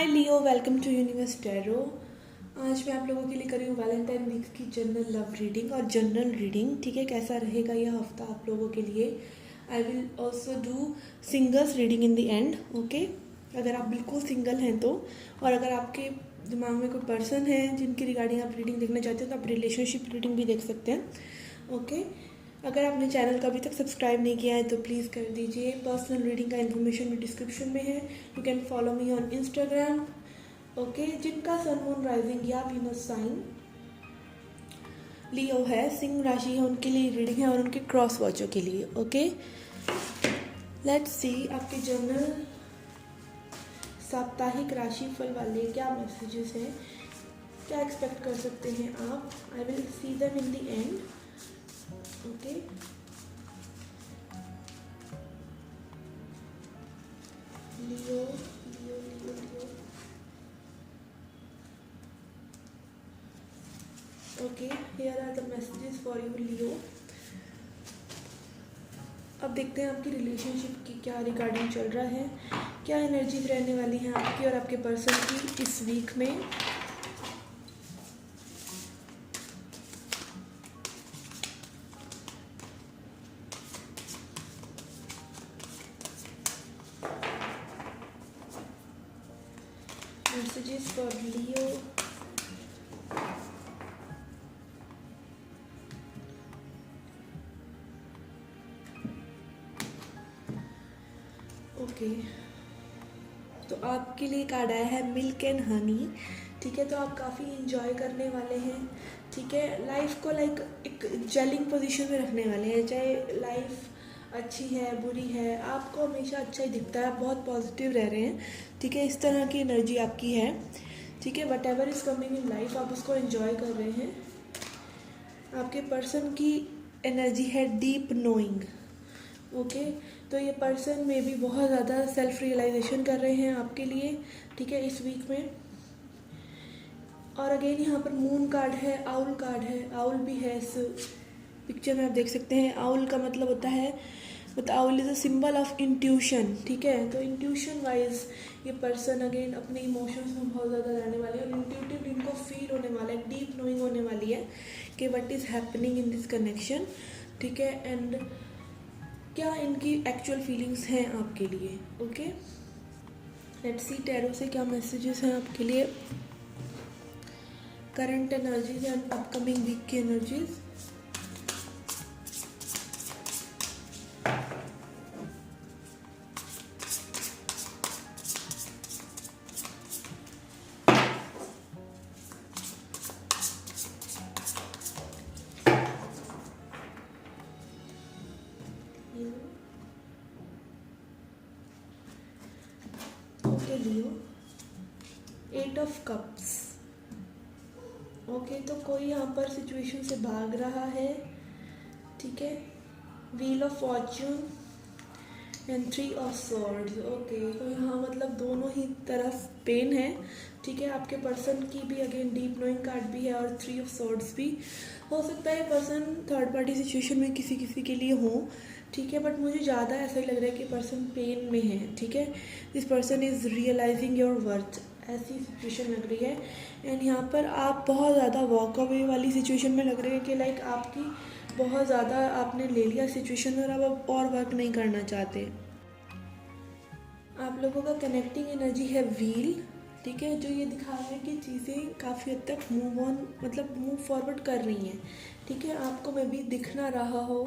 Hi Leo, welcome to universe tarot. आज मैं आप लोगों के लिए कर रही हूँ वैलेंटाइन वीक की जनरल लव रीडिंग और जनरल रीडिंग। ठीक है, कैसा रहेगा यह हफ्ता आप लोगों के लिए। I will also do singles reading in the end. Okay, अगर आप बिल्कुल सिंगल हैं तो, और अगर आपके दिमाग में कोई पर्सन है जिनकी रिगार्डिंग आप रीडिंग देखना चाहते हैं तो आप रिलेशनशिप रीडिंग भी देख सकते हैं। ओके, अगर आपने चैनल को अभी तक सब्सक्राइब नहीं किया है तो प्लीज़ कर दीजिए। पर्सनल रीडिंग का इन्फॉर्मेशन भी डिस्क्रिप्शन में है। You can follow me on Instagram. Okay, जिनका सन मून राइजिंग या वीनस साइन लियो है, सिंह राशि है, उनके लिए रीडिंग है और उनके क्रॉस वॉचों के लिए। ओके, लेट्स सी आपके जनरल साप्ताहिक राशिफल वाले क्या मैसेजेस हैं, क्या एक्सपेक्ट कर सकते हैं आप। I will see them in the end. Okay, Leo Leo Leo Leo. Okay, here are the messages for you Leo. अब देखते हैं आपकी रिलेशनशिप की क्या रिगार्डिंग चल रहा है, क्या एनर्जीज रहने वाली हैं आपकी और आपके पर्सन की इस वीक में। Messages for Leo. ओके, तो आपके लिए कार्ड आया है मिल्क एंड हनी। ठीक है, तो आप काफ़ी इंजॉय करने वाले हैं। ठीक है, लाइफ को लाइक एक जेलिंग पोजीशन में रखने वाले हैं। चाहे लाइफ अच्छी है बुरी है, आपको हमेशा अच्छा ही दिखता है, आप बहुत पॉजिटिव रह रहे हैं। ठीक है, इस तरह की एनर्जी आपकी है। ठीक है, what ever is coming in life आप उसको एंजॉय कर रहे हैं। आपके पर्सन की एनर्जी है डीप नोइंग। ओके, तो ये पर्सन में भी बहुत ज़्यादा सेल्फ रियलाइजेशन कर रहे हैं आपके लिए। ठीक है, इस वीक में। और अगेन यहाँ पर मून कार्ड है, आउल कार्ड है, आउल भी है इस पिक्चर में, आप देख सकते हैं। आउल का मतलब होता है, owl is a symbol of intuition. ठीक है, तो इंट्यूशन वाइज ये पर्सन अगेन अपने इमोशंस में बहुत ज़्यादा रहने वाले हैं और इंट्यूटिव इनको फील होने वाला है, डीप नोइंग होने वाली है कि what is happening in this connection. ठीक है, एंड क्या इनकी एक्चुअल फीलिंग्स हैं आपके लिए। ओके, लेट्स सी टैरो से क्या मैसेजेस हैं आपके लिए, current energies and upcoming week की energies. Okay Leo, 8 of cups. Okay, तो कोई यहाँ पर सिचुएशन से भाग रहा है। ठीक है, wheel of Fortune and 3 of swords. Okay, तो यहाँ मतलब दोनों ही तरफ पेन है। ठीक है, आपके पर्सन की भी अगेन डीप नोइंग कार्ड भी है और 3 ऑफ सॉर्ड्स भी। हो सकता है पर्सन थर्ड पार्टी सिचुएशन में किसी किसी के लिए हो। ठीक है, बट मुझे ज़्यादा ऐसा ही लग रहा है कि पर्सन पेन में है। ठीक है, this person is realising your worth, ऐसी सिचुएशन लग रही है। एंड यहाँ पर आप बहुत ज़्यादा वॉक अवे वाली सिचुएशन में लग रहे हैं कि लाइक आपकी बहुत ज़्यादा आपने ले लिया सिचुएशन में और अब आप और वर्क नहीं करना चाहते। आप लोगों का कनेक्टिंग एनर्जी है व्हील। ठीक है, जो ये दिखा रहा है कि चीज़ें काफ़ी हद तक मूव ऑन मतलब मूव फॉरवर्ड कर रही हैं। ठीक है, आपको मे भी दिख ना रहा हो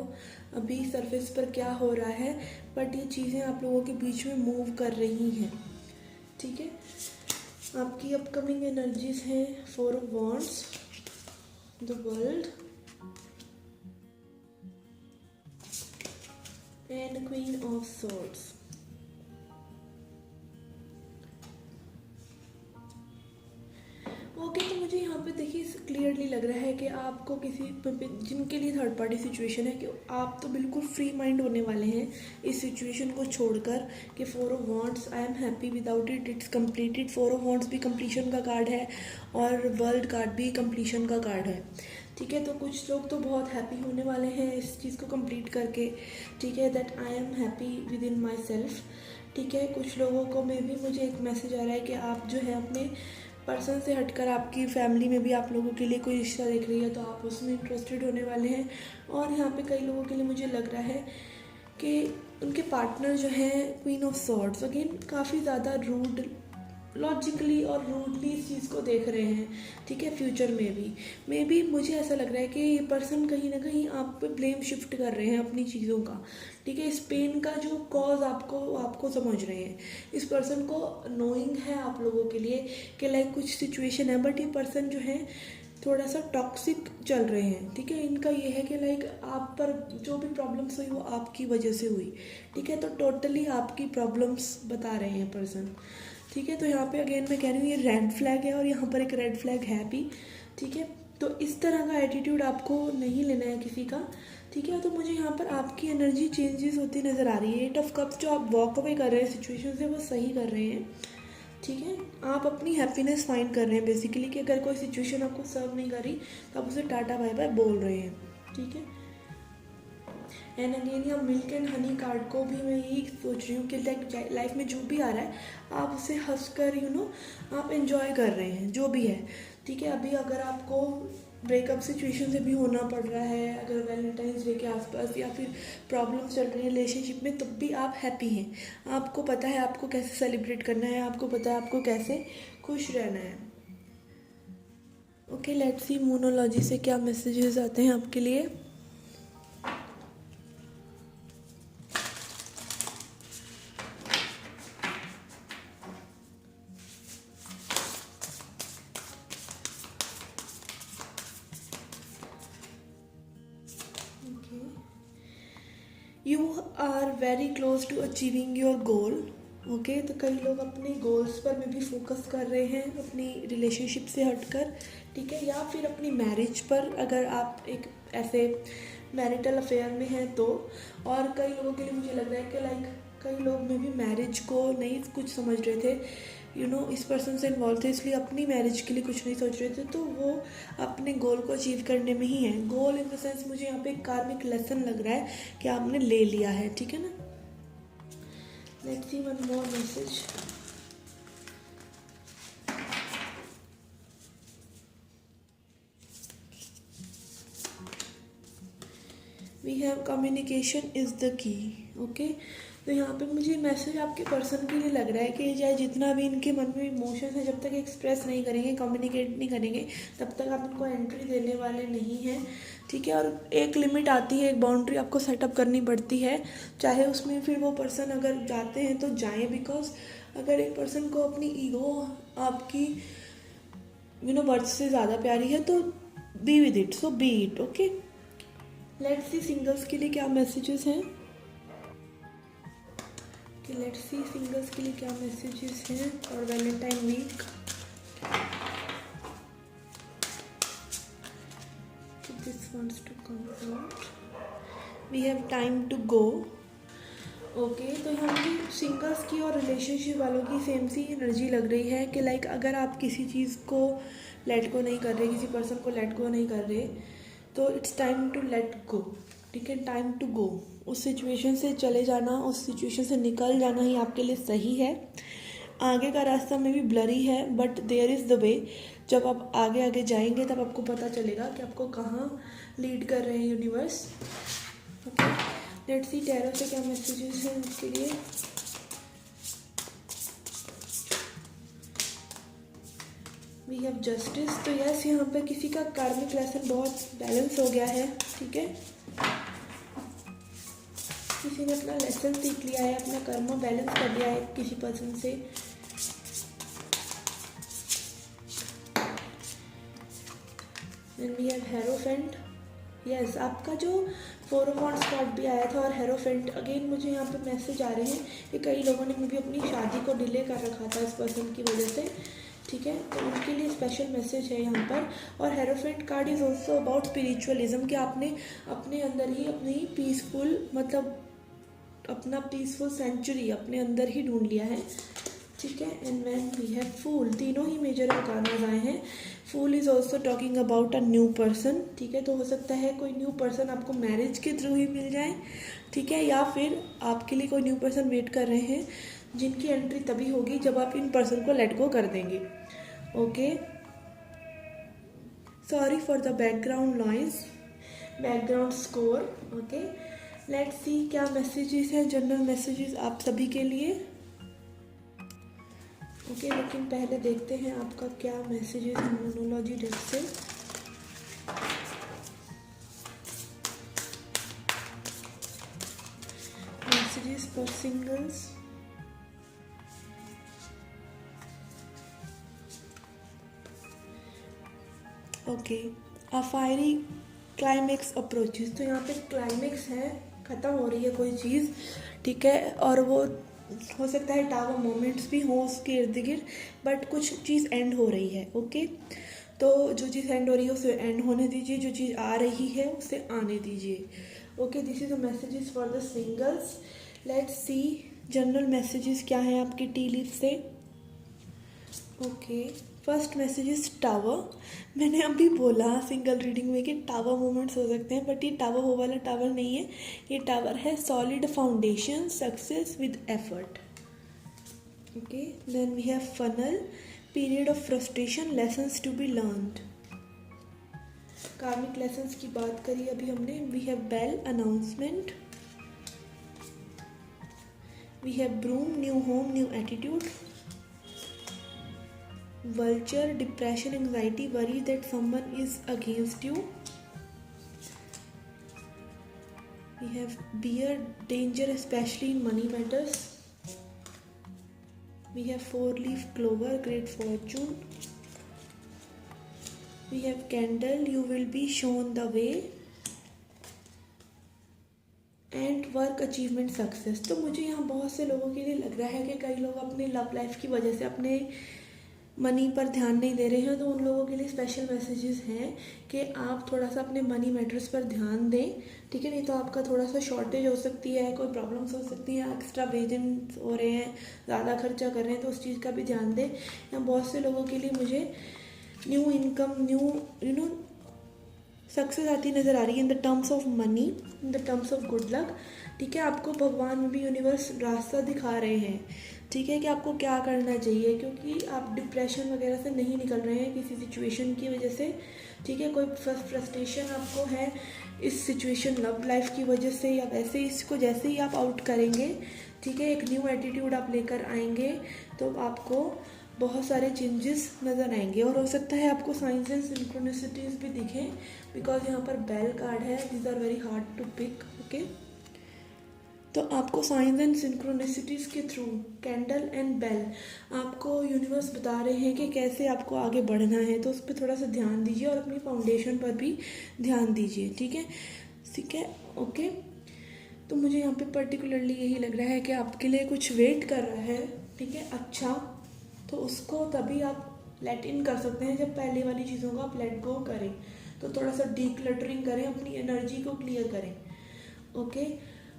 अभी सरफेस पर क्या हो रहा है, बट ये चीज़ें आप लोगों के बीच में मूव कर रही हैं। ठीक है, आपकी अपकमिंग एनर्जीज हैं 4 of wands, the world and queen of swords. Okay, तो मुझे यहाँ पे देखिए क्लियरली लग रहा है कि आपको किसी जिनके लिए थर्ड पार्टी सिचुएशन है कि आप तो बिल्कुल फ्री माइंड होने वाले हैं इस सिचुएशन को छोड़कर कि 4 of wands I am happy without it, it's completed. 4 of wands भी कंप्लीशन का कार्ड है और वर्ल्ड कार्ड भी कंप्लीशन का कार्ड है। ठीक है, तो कुछ लोग तो बहुत हैप्पी होने वाले हैं इस चीज़ को कंप्लीट करके। ठीक है, that I am happy with in my self. ठीक है। कुछ लोगों को में भी मुझे एक मैसेज आ रहा है कि आप जो है अपने पर्सन से हटकर आपकी फैमिली में भी आप लोगों के लिए कोई रिश्ता देख रही है, तो आप उसमें इंटरेस्टेड होने वाले हैं। और यहाँ पे कई लोगों के लिए मुझे लग रहा है कि उनके पार्टनर जो है क्वीन ऑफ सॉर्ड्स, अगेन काफ़ी ज़्यादा रूड, लॉजिकली और रूडली इस चीज़ को देख रहे हैं, ठीक है। फ्यूचर में भी मुझे ऐसा लग रहा है कि ये पर्सन कहीं ना कहीं आप पे ब्लेम शिफ्ट कर रहे हैं अपनी चीज़ों का, ठीक है। इस पेन का जो कॉज आपको समझ रहे हैं। इस पर्सन को नोइंग है आप लोगों के लिए कि लाइक कुछ सिचुएशन है, बट ये पर्सन जो है थोड़ा सा टॉक्सिक चल रहे हैं, ठीक है। इनका ये है कि लाइक आप पर जो भी प्रॉब्लम्स हुई वो आपकी वजह से हुई, ठीक है। तो टोटली आपकी प्रॉब्लम्स बता रहे हैं पर्सन, ठीक है। तो यहाँ पे अगेन मैं कह रही हूँ ये रेड फ्लैग है और यहाँ पर एक रेड फ्लैग है भी, ठीक है। तो इस तरह का एटीट्यूड आपको नहीं लेना है किसी का, ठीक है। तो मुझे यहाँ पर आपकी एनर्जी चेंजेस होती नज़र आ रही है। 8 ऑफ कप्स जो आप वॉक अवे कर रहे हैं सिचुएशन से, वो सही कर रहे हैं, ठीक है। आप अपनी हैप्पीनेस फाइंड कर रहे हैं बेसिकली, कि अगर कोई सिचुएशन आपको सर्व नहीं कर रही तो आप उसे टाटा बाय बाय बोल रहे हैं, ठीक है। एंड अगेन यहाँ मिल्क एंड हनी कार्ड को भी मैं यही सोच रही हूँ कि लाइफ में जो भी आ रहा है आप उसे हंसकर आप एंजॉय कर रहे हैं जो भी है, ठीक है। अभी अगर आपको ब्रेकअप सिचुएशन से भी होना पड़ रहा है, अगर वैलेंटाइंस डे के आसपास या फिर प्रॉब्लम चल रही है रिलेशनशिप में, तब भी आप हैप्पी हैं। आपको पता है आपको कैसे सेलिब्रेट करना है, आपको पता है आपको कैसे खुश रहना है। ओके, लेट्स सी मोनोलॉजी से क्या मैसेजेस आते हैं आपके लिए। You are very close to achieving your goal. Okay, तो कई लोग अपने गोल्स पर में भी फोकस कर रहे हैं अपनी रिलेशनशिप से हटकर, ठीक है। या फिर अपनी मैरिज पर, अगर आप एक ऐसे मैरिटल अफेयर में हैं तो। और कई लोगों के लिए मुझे लग रहा है कि लाइक कई लोग में भी मैरिज को नहीं कुछ समझ रहे थे, इस पर्सन से इन्वॉल्व थे, इसलिए अपनी मैरिज के लिए कुछ नहीं सोच रहे थे, तो वो अपने गोल को अचीव करने में ही है। गोल इन द सेंस मुझे यहाँ पे एक कार्मिक लेसन लग रहा है कि आपने ले लिया है, ठीक है ना। Let's see one more message. We have communication is the key. Okay, तो यहाँ पे मुझे मैसेज आपके पर्सन के लिए लग रहा है कि चाहे जितना भी इनके मन में इमोशंस है, जब तक एक्सप्रेस नहीं करेंगे, कम्युनिकेट नहीं करेंगे, तब तक आप इनको एंट्री देने वाले नहीं हैं, ठीक है। और एक लिमिट आती है, एक बाउंड्री आपको सेटअप करनी पड़ती है, चाहे उसमें फिर वो पर्सन अगर जाते हैं तो जाएं, बिकॉज अगर एक पर्सन को अपनी ईगो आपकी वर्थ से ज़्यादा प्यारी है तो be with it, so B it. Okay, let's C singles के लिए क्या मैसेजेस हैं। कि लेट्स सी सिंगल्स के लिए क्या मैसेजेस हैं और Valentine week. This wants to come out. We have time to go. Okay, तो यहाँ पे सिंगल्स की और रिलेशनशिप वालों की सेम सी एनर्जी लग रही है कि लाइक अगर आप किसी चीज़ को लेट गो नहीं कर रहे, किसी पर्सन को लेट गो नहीं कर रहे, तो it's time to let go, ठीक है। टाइम टू गो, उस सिचुएशन से चले जाना, उस सिचुएशन से निकल जाना ही आपके लिए सही है। आगे का रास्ता में भी ब्लरी है, but there is the way. जब आप आगे आगे जाएंगे तब आपको पता चलेगा कि आपको कहाँ लीड कर रहे हैं universe. Okay, let's see tarot से क्या मैसेजेस हैं उसके लिए। We have justice. तो यस, यहाँ पे किसी का कार्मिक लेसन बहुत बैलेंस हो गया है, ठीक है। किसी ने अपना लेसन सीख लिया है, अपना कर्म बैलेंस कर लिया है किसी पर्सन से। And we have hierophant. Yes, आपका जो 4 ऑफ वांड्स कार्ड भी आया था और हेरोफेंट, अगेन मुझे यहाँ पे मैसेज आ रहे हैं कि कई लोगों ने भी अपनी शादी को डिले कर रखा था इस पर्सन की वजह से, ठीक है। तो उनके लिए स्पेशल मैसेज है यहाँ पर। और hierophant card is also about spiritualism, कि आपने अपने अंदर ही अपनी पीसफुल, मतलब अपना पीसफुल सेंचुरी अपने अंदर ही ढूंढ लिया है, ठीक है। And when we have fool, तीनों ही मेजर अरकानाज आए हैं। Fool is also talking about a new person, ठीक है। तो हो सकता है कोई न्यू पर्सन आपको मैरिज के थ्रू ही मिल जाए, ठीक है, या फिर आपके लिए कोई न्यू पर्सन वेट कर रहे हैं जिनकी एंट्री तभी होगी जब आप इन पर्सन को लेट गो कर देंगे। Okay, sorry for the background noise, background score. Okay, let's सी क्या मैसेजेस हैं, जनरल मैसेजेस आप सभी के लिए। ओके, लेकिन पहले देखते हैं आपका क्या मैसेजेस है न्यूमरोलॉजी डेस्क से। Messages for singles. Okay, a fiery climax approaches. तो यहाँ पे क्लाइमेक्स है, ख़त्म हो रही है कोई चीज़, ठीक है, और वो हो सकता है टावर मोमेंट्स भी हो उसके इर्द गिर्द, बट कुछ चीज़ एंड हो रही है। ओके, तो जो चीज़ एंड हो रही है उसे एंड होने दीजिए, जो चीज़ आ रही है उसे आने दीजिए। Okay, this is the messages for the singles. Let's see general messages क्या है आपकी टी लीफ से। Okay, first message is tower. मैंने अभी बोला सिंगल रीडिंग में कि टावर मोमेंट्स हो सकते हैं, बट ये टावर वो वाला टावर नहीं है, ये टावर है solid foundation, success with effort. Okay, then we have funnel, period of frustration, lessons to be learned. Karmic lessons की बात करी अभी हमने। We have bell, announcement. We have broom, new home, new attitude. Vulture, depression, anxiety, worry that someone is against you. We have bear, danger especially in money matters. We have four-leaf clover, great fortune. We have candle, you will be shown the way. And work achievement success. तो मुझे यहाँ बहुत से लोगों के लिए लग रहा है कि कई लोग अपने लव लाइफ की वजह से अपने मनी पर ध्यान नहीं दे रहे हैं, तो उन लोगों के लिए स्पेशल मैसेजेस हैं कि आप थोड़ा सा अपने मनी मैटर्स पर ध्यान दें, ठीक है, नहीं तो आपका थोड़ा सा शॉर्टेज हो सकती है, कोई प्रॉब्लम्स हो सकती हैं, एक्स्ट्रा वेजेंस हो रहे हैं, ज़्यादा खर्चा कर रहे हैं, तो उस चीज़ का भी ध्यान दें। यहाँ बहुत से लोगों के लिए मुझे न्यू इनकम, न्यू सक्सेस आती नज़र आ रही है in the terms of money, in the terms of good luck, ठीक है। आपको भगवान भी, यूनिवर्स रास्ता दिखा रहे हैं, ठीक है, कि आपको क्या करना चाहिए, क्योंकि आप डिप्रेशन वगैरह से नहीं निकल रहे हैं किसी सिचुएशन की वजह से, ठीक है। कोई फ्रस्ट्रेशन आपको है इस सिचुएशन लव लाइफ की वजह से, या वैसे इसको जैसे ही आप आउट करेंगे, ठीक है, एक न्यू एटीट्यूड आप लेकर आएंगे, तो आपको बहुत सारे चेंजेस नज़र आएंगे। और हो सकता है आपको साइंस एंड सिंक्रोनिसिटीज़ भी दिखें, बिकॉज यहाँ पर बेल कार्ड है, these are very hard to pick. Okay, तो आपको साइंस एंड सिंक्रोनिसिटीज़ के थ्रू कैंडल एंड बेल आपको यूनिवर्स बता रहे हैं कि कैसे आपको आगे बढ़ना है, तो उस पर थोड़ा सा ध्यान दीजिए और अपनी फाउंडेशन पर भी ध्यान दीजिए, ठीक है, ठीक है। ओके, तो मुझे यहाँ पे पर्टिकुलरली यही लग रहा है कि आपके लिए कुछ वेट कर रहा है, ठीक है, अच्छा, तो उसको तभी आप लेट इन कर सकते हैं जब पहले वाली चीज़ों को आप लेट गो करें, तो थोड़ा सा डीक्लटरिंग करें, अपनी एनर्जी को क्लियर करें। Okay,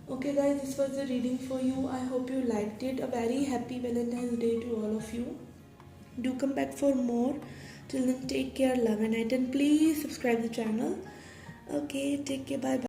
okay guys, this was the reading for you. I hope you liked it. A very happy Valentine's Day to all of you. Do come back for more. Till then, take care, love and light, and please subscribe the channel. Okay, take care, bye bye.